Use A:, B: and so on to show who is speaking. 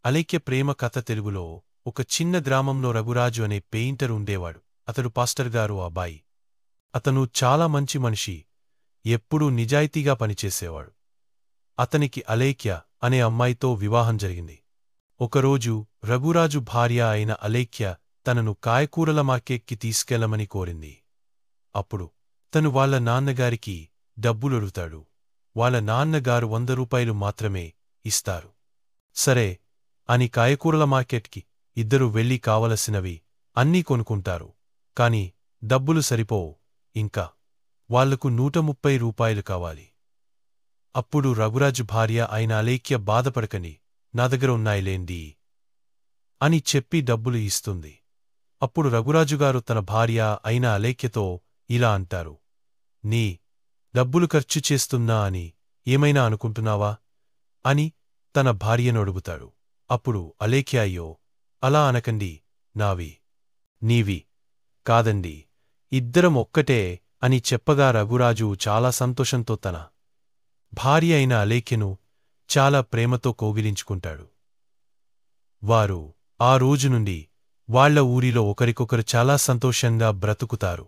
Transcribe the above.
A: అలేఖ్య ప్రేమ కథ తెలుగులో ఒక చిన్న గ్రామంలో రఘురాజు అనే పెయింటర్ ఉండేవాడు. అతడు పాస్టర్ గారు అబ్బాయి. అతను చాలా మంచి మనిషి, ఎప్పుడూ నిజాయితీగా పనిచేసేవాడు. అతనికి అలేఖ్య అనే అమ్మాయితో వివాహం జరిగింది. ఒకరోజు రఘురాజు భార్య అయిన అలేఖ్య తనను కాయకూరల మార్కెట్కి తీసుకెళ్లమని కోరింది. అప్పుడు తను వాళ్ల నాన్నగారికి డబ్బులడుగుతాడు. వాళ్ల నాన్నగారు 100 రూపాయలు మాత్రమే ఇస్తారు. సరే అని కాయకూరల మార్కెట్కి ఇద్దరు వెళ్లి కావలసినవి అన్నీ కొనుక్కుంటారు. కాని డబ్బులు సరిపోవు. ఇంకా వాళ్లకు 130 రూపాయలు కావాలి. అప్పుడు రఘురాజు భార్య అయిన అలేఖ్య బాధపడకని, నా దగ్గర ఉన్నాయిలేండి అని చెప్పి డబ్బులు ఇస్తుంది. అప్పుడు రఘురాజుగారు తన భార్య అయిన అలేఖ్యతో ఇలా అంటారు, నీ డబ్బులు ఖర్చు చేస్తున్నా అని ఏమైనా అనుకుంటున్నావా అని తన భార్యను అడుగుతాడు. అప్పుడు అలేఖ్య, అయ్యో అలా అనకండి, నావి నీవి కాదండి, ఇద్దరం ఒక్కటే అని చెప్పగా రఘురాజు చాలా సంతోషంతో తన భార్య అయిన అలేఖ్యను చాలా ప్రేమతో కౌగిలించుకుంటాడు. వారు ఆ రోజు నుండి వాళ్ల ఊరిలో ఒకరికొకరు చాలా సంతోషంగా బ్రతుకుతారు.